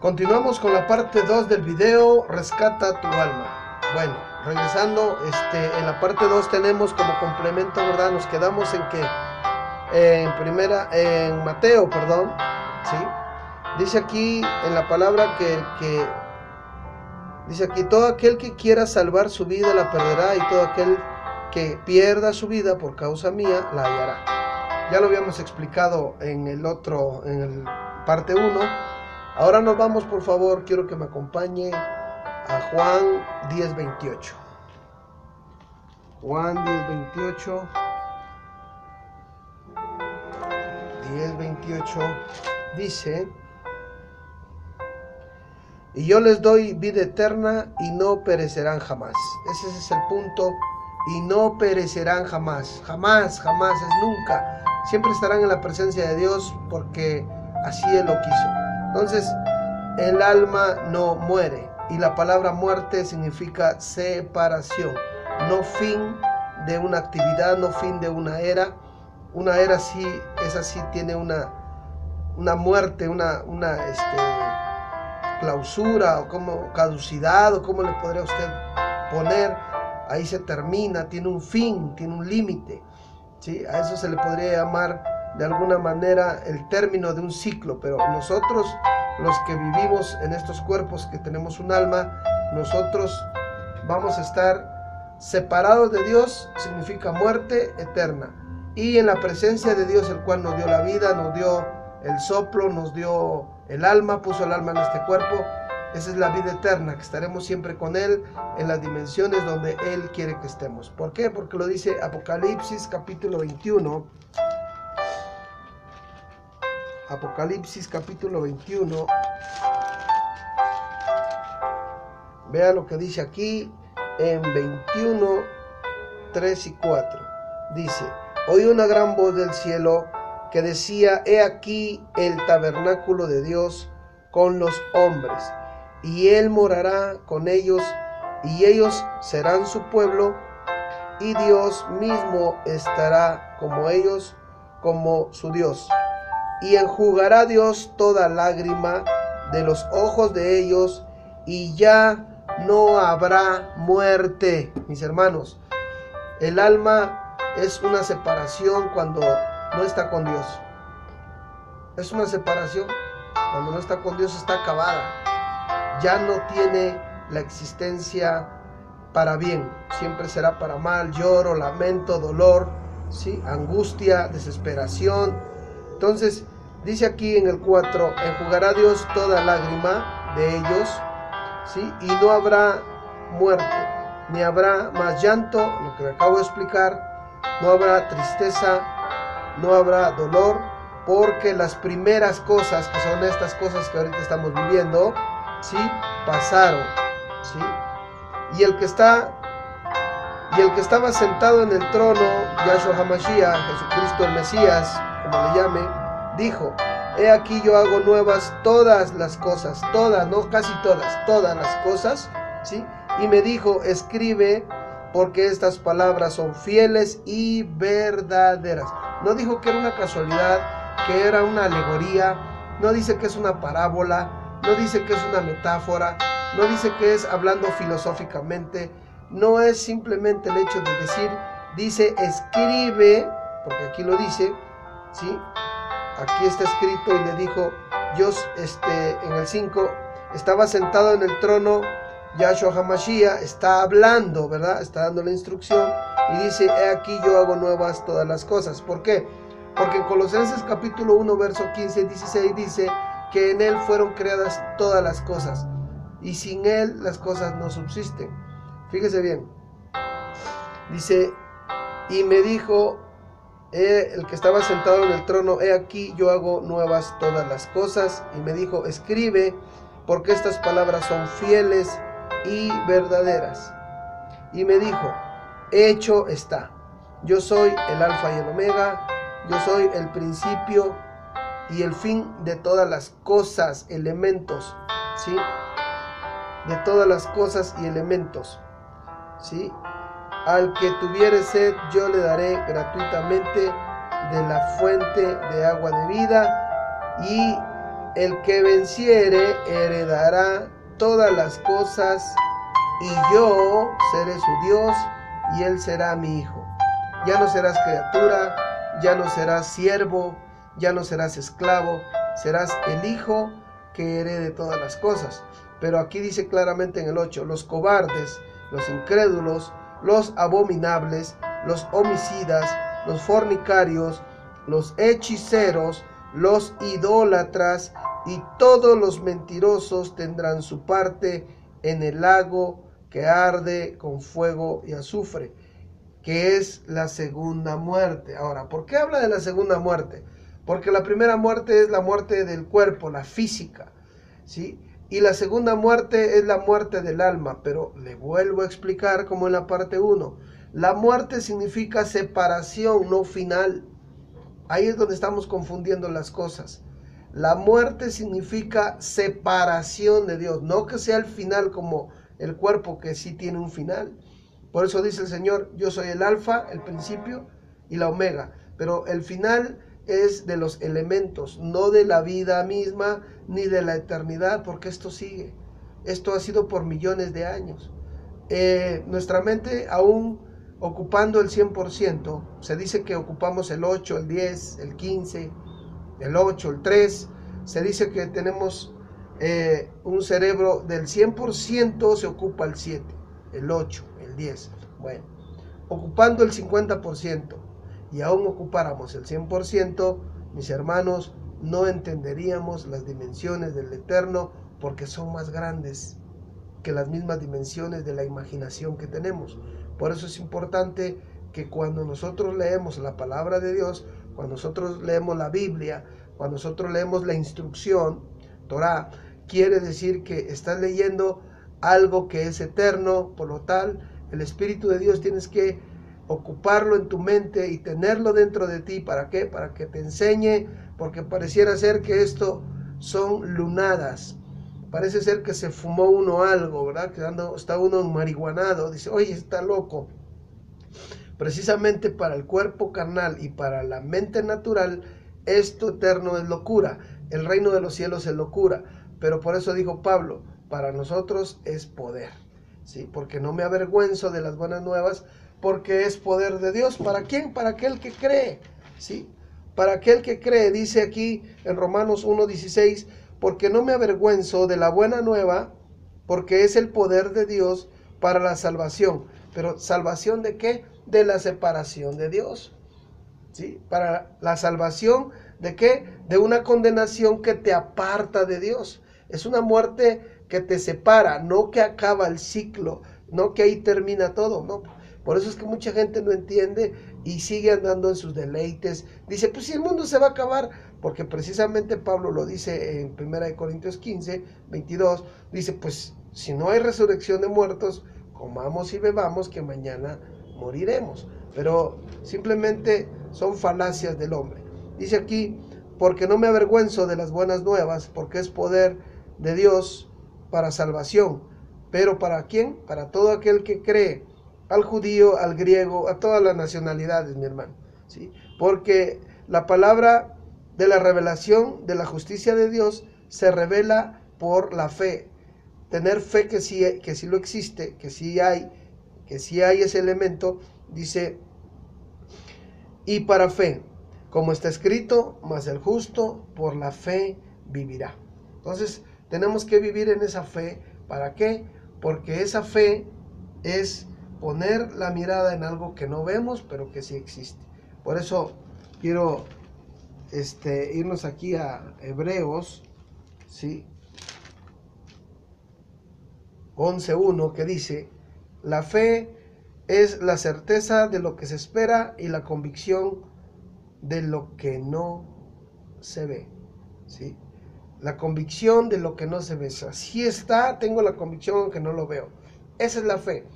Continuamos con la parte 2 del video, rescata tu alma. Bueno, regresando, en la parte 2 tenemos como complemento, ¿verdad? Nos quedamos en que en Mateo, perdón, ¿sí? Dice aquí en la palabra dice aquí, todo aquel que quiera salvar su vida la perderá, y todo aquel que pierda su vida por causa mía la hallará. Ya lo habíamos explicado en el parte 1. Ahora nos vamos, por favor, quiero que me acompañe a Juan 10:28. Juan 10:28. 10:28 dice: y yo les doy vida eterna y no perecerán jamás. Ese es el punto. Y no perecerán jamás. Jamás, jamás, es nunca. Siempre estarán en la presencia de Dios porque así Él lo quiso. Entonces, el alma no muere. Y la palabra muerte significa separación. No fin de una actividad, no fin de una era. Una era sí, esa sí tiene una muerte, una clausura, o como caducidad, o como le podría usted poner. Ahí se termina, tiene un fin, tiene un límite, ¿sí? A eso se le podría llamar de alguna manera el término de un ciclo. Pero nosotros, los que vivimos en estos cuerpos que tenemos un alma, nosotros vamos a estar separados de Dios. Significa muerte eterna, y en la presencia de Dios, el cual nos dio la vida, nos dio el soplo, nos dio el alma, puso el alma en este cuerpo. Esa es la vida eterna, que estaremos siempre con Él en las dimensiones donde Él quiere que estemos. ¿Por qué? Porque lo dice Apocalipsis capítulo 21. Apocalipsis capítulo 21. Vea lo que dice aquí en 21, 3 y 4. Dice: oí una gran voz del cielo que decía: he aquí el tabernáculo de Dios con los hombres, y Él morará con ellos, y ellos serán su pueblo, y Dios mismo estará como ellos, como su Dios. Y enjugará Dios toda lágrima de los ojos de ellos, y ya no habrá muerte. Mis hermanos, el alma es una separación cuando no está con Dios. Es una separación. Cuando no está con Dios, está acabada. Ya no tiene la existencia para bien. Siempre será para mal. Lloro, lamento, dolor, ¿sí? Angustia, desesperación. Entonces, dice aquí en el 4: enjugará Dios toda lágrima de ellos, ¿sí? Y no habrá muerte, ni habrá más llanto, lo que me acabo de explicar. No habrá tristeza, no habrá dolor, porque las primeras cosas, que son estas cosas que ahorita estamos viviendo, ¿sí?, pasaron, ¿sí? Y el que estaba sentado en el trono, Yahshua HaMashiach, Jesucristo el Mesías, como le llame, dijo: he aquí yo hago nuevas todas las cosas, todas, no casi todas las cosas, ¿sí? Y me dijo: escribe, porque estas palabras son fieles y verdaderas. No dijo que era una casualidad, que era una alegoría, no dice que es una parábola, no dice que es una metáfora, no dice que es hablando filosóficamente, no es simplemente el hecho de decir, dice escribe, porque aquí lo dice, ¿sí? Aquí está escrito, y le dijo, yo, en el 5, estaba sentado en el trono, Yahshua HaMashiach está hablando, ¿verdad? Está dando la instrucción, y dice: he aquí yo hago nuevas todas las cosas. ¿Por qué? Porque en Colosenses capítulo 1, verso 15 y 16 dice que en Él fueron creadas todas las cosas, y sin Él las cosas no subsisten. Fíjese bien. Dice: y me dijo el que estaba sentado en el trono: he aquí yo hago nuevas todas las cosas. Y me dijo: escribe, porque estas palabras son fieles y verdaderas. Y me dijo: hecho está. Yo soy el alfa y el omega, yo soy el principio y el fin de todas las cosas, elementos, ¿sí? De todas las cosas y elementos, ¿sí? Al que tuviere sed, yo le daré gratuitamente de la fuente de agua de vida. Y el que venciere heredará todas las cosas, y yo seré su Dios, y él será mi hijo. Ya no serás criatura, ya no serás siervo, ya no serás esclavo, serás el hijo que herede todas las cosas. Pero aquí dice claramente en el 8, los cobardes, los incrédulos, los abominables, los homicidas, los fornicarios, los hechiceros, los idólatras y todos los mentirosos tendrán su parte en el lago que arde con fuego y azufre, que es la segunda muerte. Ahora, ¿por qué habla de la segunda muerte? Porque la primera muerte es la muerte del cuerpo, la física, ¿sí? Y la segunda muerte es la muerte del alma, pero le vuelvo a explicar como en la parte 1. La muerte significa separación, no final. Ahí es donde estamos confundiendo las cosas. La muerte significa separación de Dios, no que sea el final como el cuerpo que sí tiene un final. Por eso dice el Señor, yo soy el alfa, el principio y la omega. Pero el final es de los elementos, no de la vida misma ni de la eternidad, porque esto sigue. Esto ha sido por millones de años. Nuestra mente aún ocupando el 100%, se dice que ocupamos el 8, el 10, el 15, el 8, el 3, se dice que tenemos un cerebro del 100% se ocupa el 7, el 8, el 10. Bueno, ocupando el 50% y aún ocupáramos el 100%, mis hermanos, no entenderíamos las dimensiones del Eterno, porque son más grandes que las mismas dimensiones de la imaginación que tenemos. Por eso es importante que cuando nosotros leemos la palabra de Dios, cuando nosotros leemos la Biblia, cuando nosotros leemos la instrucción, Torah, quiere decir que estás leyendo algo que es eterno. Por lo tal, el Espíritu de Dios tienes que ocuparlo en tu mente y tenerlo dentro de ti. ¿Para qué? Para que te enseñe, porque pareciera ser que esto son lunadas. Parece ser que se fumó uno algo, ¿verdad? Que está uno marihuanado, dice, oye, está loco. Precisamente para el cuerpo carnal y para la mente natural, esto eterno es locura. El reino de los cielos es locura. Pero por eso dijo Pablo, para nosotros es poder, ¿sí? Porque no me avergüenzo de las buenas nuevas, porque es poder de Dios. ¿Para quién? Para aquel que cree, ¿sí? Para aquel que cree, dice aquí en Romanos 1:16, porque no me avergüenzo de la buena nueva, porque es el poder de Dios para la salvación. Pero ¿salvación de qué? De la separación de Dios, ¿sí? Para la salvación ¿de qué? De una condenación que te aparta de Dios. Es una muerte que te separa, no que acaba el ciclo, no que ahí termina todo, no. Por eso es que mucha gente no entiende y sigue andando en sus deleites. Dice, pues si el mundo se va a acabar, porque precisamente Pablo lo dice en 1 Corintios 15, 22, dice, pues si no hay resurrección de muertos, comamos y bebamos que mañana moriremos. Pero simplemente son falacias del hombre. Dice aquí, porque no me avergüenzo de las buenas nuevas, porque es poder de Dios para salvación. Pero ¿para quién? Para todo aquel que cree, al judío, al griego, a todas las nacionalidades, mi hermano, ¿sí? Porque la palabra de la revelación de la justicia de Dios se revela por la fe. Tener fe que sí lo existe, que sí hay ese elemento, dice, y para fe, como está escrito, mas el justo por la fe vivirá. Entonces, tenemos que vivir en esa fe. ¿Para qué? Porque esa fe es poner la mirada en algo que no vemos, pero que sí existe. Por eso quiero irnos aquí a Hebreos, ¿sí? 11:1, que dice, la fe es la certeza de lo que se espera y la convicción de lo que no se ve, ¿sí? La convicción de lo que no se ve. Así está, tengo la convicción aunque no lo veo. Esa es la fe,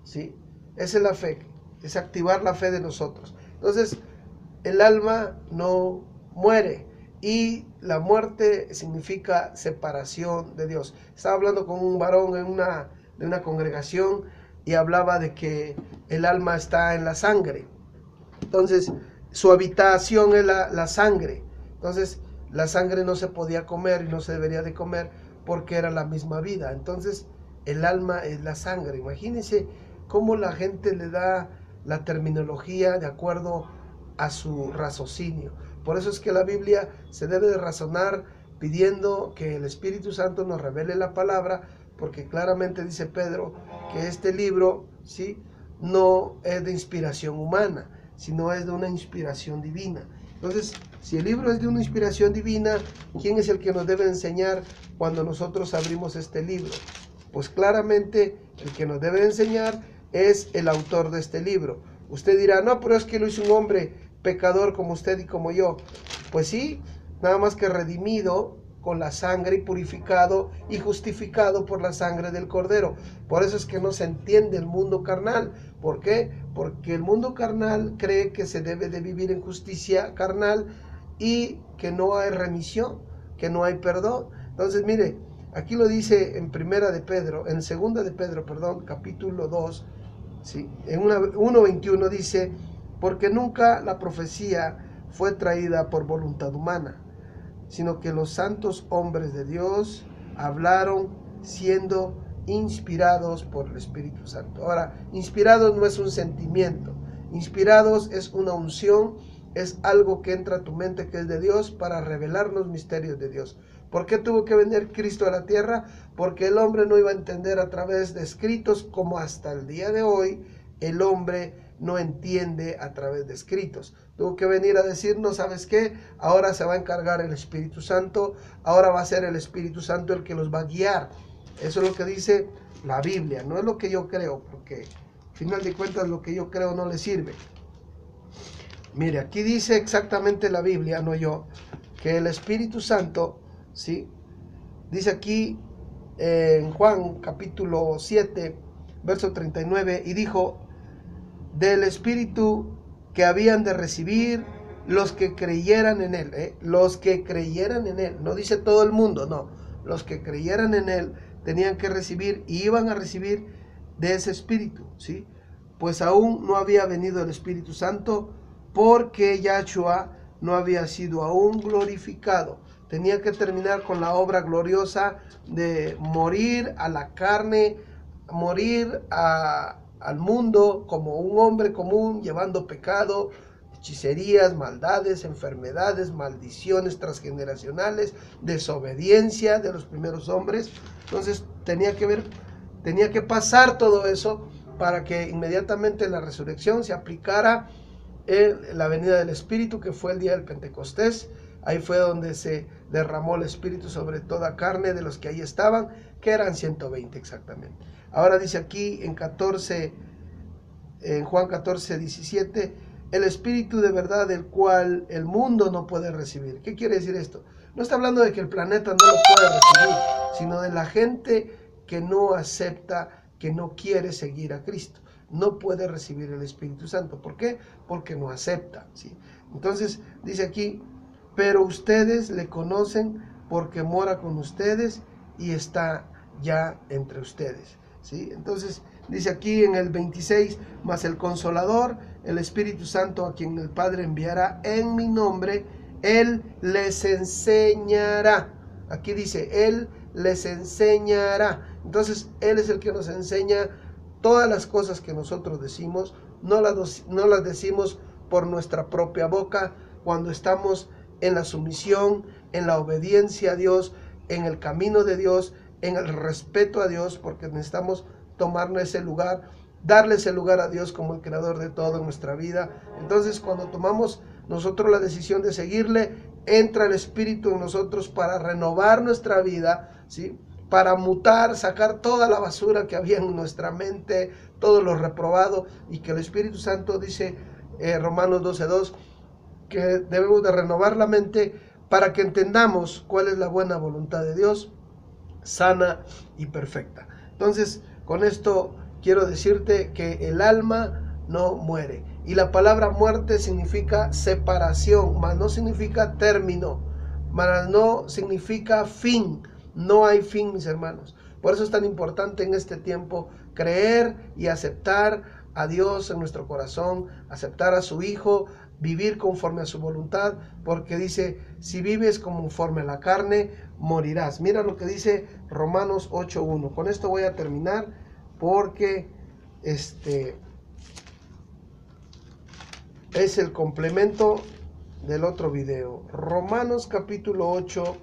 ¿sí? Esa es la fe, es activar la fe de nosotros. Entonces, el alma no muere y la muerte significa separación de Dios. Estaba hablando con un varón de una congregación y hablaba de que el alma está en la sangre. Entonces, su habitación es la sangre. Entonces, la sangre no se podía comer y no se debería de comer porque era la misma vida. Entonces el alma es la sangre. Imagínense cómo la gente le da la terminología de acuerdo a su raciocinio. Por eso es que la Biblia se debe de razonar pidiendo que el Espíritu Santo nos revele la palabra, porque claramente dice Pedro que este libro, ¿sí?, no es de inspiración humana, sino es de una inspiración divina. Entonces, si el libro es de una inspiración divina, ¿quién es el que nos debe enseñar cuando nosotros abrimos este libro? Pues claramente el que nos debe enseñar es el autor de este libro. Usted dirá, no, pero es que lo hizo un hombre pecador como usted y como yo. Pues sí, nada más que redimido con la sangre y purificado y justificado por la sangre del Cordero. Por eso es que no se entiende el mundo carnal. ¿Por qué? Porque el mundo carnal cree que se debe de vivir en justicia carnal y que no hay remisión, que no hay perdón. Entonces, mire, aquí lo dice en segunda de Pedro, capítulo 2, ¿sí? En 1:21 dice, porque nunca la profecía fue traída por voluntad humana, sino que los santos hombres de Dios hablaron siendo inspirados por el Espíritu Santo. Ahora, inspirados no es un sentimiento, inspirados es una unción, es algo que entra a tu mente que es de Dios para revelar los misterios de Dios. ¿Por qué tuvo que venir Cristo a la tierra? Porque el hombre no iba a entender a través de escritos, como hasta el día de hoy el hombre no entiende a través de escritos. Tuvo que venir a decirnos, ¿sabes qué? Ahora se va a encargar el Espíritu Santo, ahora va a ser el Espíritu Santo el que los va a guiar. Eso es lo que dice la Biblia, no es lo que yo creo, porque al final de cuentas lo que yo creo no le sirve. Mire, aquí dice exactamente la Biblia, no yo, que el Espíritu Santo, ¿sí?, dice aquí en Juan capítulo 7, verso 39, y dijo, del Espíritu que habían de recibir los que creyeran en Él, los que creyeran en Él, no dice todo el mundo, no, los que creyeran en Él tenían que recibir y iban a recibir de ese Espíritu, ¿sí? Pues aún no había venido el Espíritu Santo porque Yahshua no había sido aún glorificado. Tenía que terminar con la obra gloriosa de morir a la carne, morir al mundo como un hombre común, llevando pecado, hechicerías, maldades, enfermedades, maldiciones transgeneracionales, desobediencia de los primeros hombres. Entonces tenía que pasar todo eso para que inmediatamente en la resurrección se aplicara la venida del Espíritu, que fue el día del Pentecostés. Ahí fue donde se derramó el Espíritu sobre toda carne de los que ahí estaban, que eran 120 exactamente. Ahora dice aquí en Juan 14, 17, el Espíritu de verdad del cual el mundo no puede recibir. ¿Qué quiere decir esto? No está hablando de que el planeta no lo puede recibir, sino de la gente que no acepta, que no quiere seguir a Cristo. No puede recibir el Espíritu Santo. ¿Por qué? Porque no acepta, ¿sí? Entonces dice aquí, pero ustedes le conocen porque mora con ustedes y está ya entre ustedes, ¿sí? Entonces dice aquí en el 26, mas el Consolador, el Espíritu Santo, a quien el Padre enviará en mi nombre, Él les enseñará. Aquí dice, Él les enseñará. Entonces Él es el que nos enseña todas las cosas que nosotros decimos. No las decimos por nuestra propia boca, cuando estamos en la sumisión, en la obediencia a Dios, en el camino de Dios, en el respeto a Dios, porque necesitamos tomarnos ese lugar, darle ese lugar a Dios como el creador de todo en nuestra vida. Entonces, cuando tomamos nosotros la decisión de seguirle, entra el Espíritu en nosotros para renovar nuestra vida, ¿sí?, para mutar, sacar toda la basura que había en nuestra mente, todo lo reprobado, y que el Espíritu Santo dice Romanos 12:2, que debemos de renovar la mente para que entendamos cuál es la buena voluntad de Dios, sana y perfecta. Entonces, con esto quiero decirte que el alma no muere. Y la palabra muerte significa separación, mas no significa término, mas no significa fin. No hay fin, mis hermanos. Por eso es tan importante en este tiempo creer y aceptar a Dios en nuestro corazón, aceptar a su Hijo, vivir conforme a su voluntad, porque dice, si vives conforme a la carne, morirás. Mira lo que dice Romanos 8:1. Con esto voy a terminar, porque es el complemento del otro video. Romanos capítulo 8,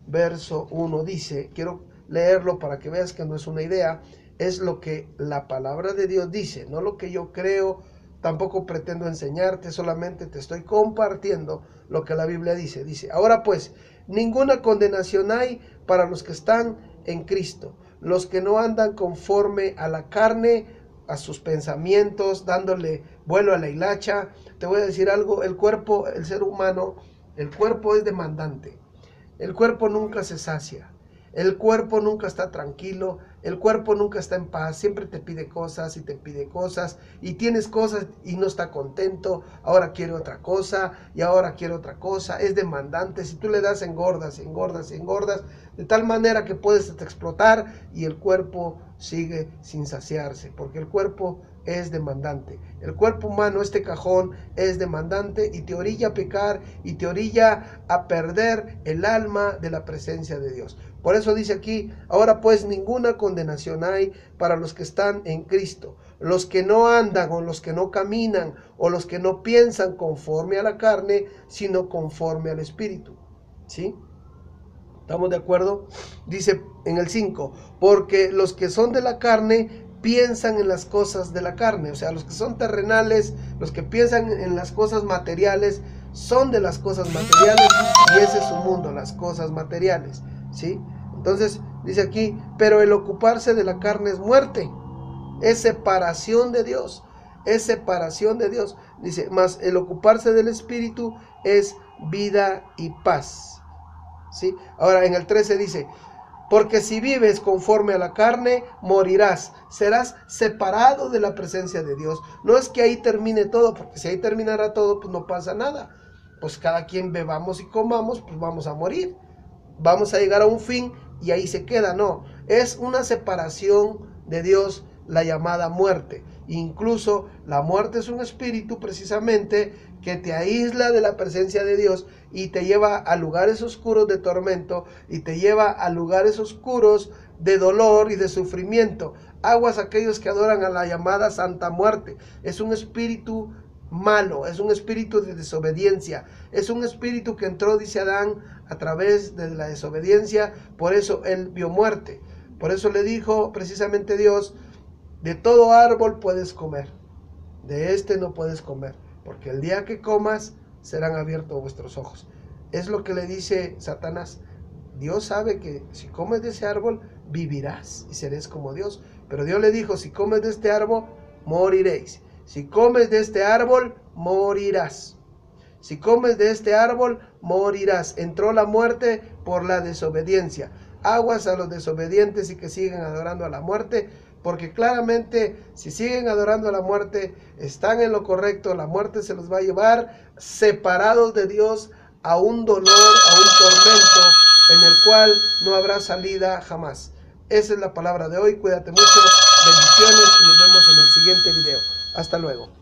verso 1 dice, quiero leerlo para que veas que no es una idea, es lo que la palabra de Dios dice, no lo que yo creo. Tampoco pretendo enseñarte, solamente te estoy compartiendo lo que la Biblia dice. Dice, ahora pues, ninguna condenación hay para los que están en Cristo, los que no andan conforme a la carne, a sus pensamientos, dándole vuelo a la hilacha. Te voy a decir algo, el cuerpo, el ser humano, el cuerpo es demandante. El cuerpo nunca se sacia. El cuerpo nunca está tranquilo, el cuerpo nunca está en paz, siempre te pide cosas y te pide cosas y tienes cosas y no está contento, ahora quiere otra cosa y ahora quiere otra cosa, es demandante. Si tú le das, engordas, engordas, engordas, de tal manera que puedes explotar y el cuerpo sigue sin saciarse, porque el cuerpo es demandante. El cuerpo humano, este cajón, es demandante y te orilla a pecar y te orilla a perder el alma de la presencia de Dios. Por eso dice aquí, ahora pues ninguna condenación hay para los que están en Cristo, los que no andan o los que no caminan o los que no piensan conforme a la carne, sino conforme al Espíritu. ¿Sí? ¿Estamos de acuerdo? Dice en el 5, porque los que son de la carne piensan en las cosas de la carne, o sea, los que son terrenales, los que piensan en las cosas materiales, son de las cosas materiales y ese es su mundo, las cosas materiales, ¿sí? Entonces dice aquí, pero el ocuparse de la carne es muerte, es separación de Dios, es separación de Dios. Dice, mas el ocuparse del Espíritu es vida y paz, ¿sí? Ahora en el 13 dice, porque si vives conforme a la carne, morirás, serás separado de la presencia de Dios. No es que ahí termine todo, porque si ahí terminara todo, pues no pasa nada. Pues cada quien bebamos y comamos, pues vamos a morir. Vamos a llegar a un fin y ahí se queda. No, es una separación de Dios, la llamada muerte. Incluso la muerte es un espíritu precisamente que te aísla de la presencia de Dios y te lleva a lugares oscuros de tormento y te lleva a lugares oscuros de dolor y de sufrimiento. Aguas aquellos que adoran a la llamada Santa Muerte. Es un espíritu malo, es un espíritu de desobediencia, es un espíritu que entró, dice Adán, a través de la desobediencia, por eso él vio muerte. Por eso le dijo precisamente Dios, de todo árbol puedes comer, de este no puedes comer, porque el día que comas serán abiertos vuestros ojos. Es lo que le dice Satanás. Dios sabe que si comes de ese árbol vivirás y seréis como Dios, pero Dios le dijo, si comes de este árbol moriréis. Si comes de este árbol morirás. Si comes de este árbol morirás. Entró la muerte por la desobediencia. Aguas a los desobedientes y que siguen adorando a la muerte, porque claramente si siguen adorando a la muerte, están en lo correcto, la muerte se los va a llevar separados de Dios a un dolor, a un tormento en el cual no habrá salida jamás. Esa es la palabra de hoy, cuídate mucho, bendiciones y nos vemos en el siguiente video. Hasta luego.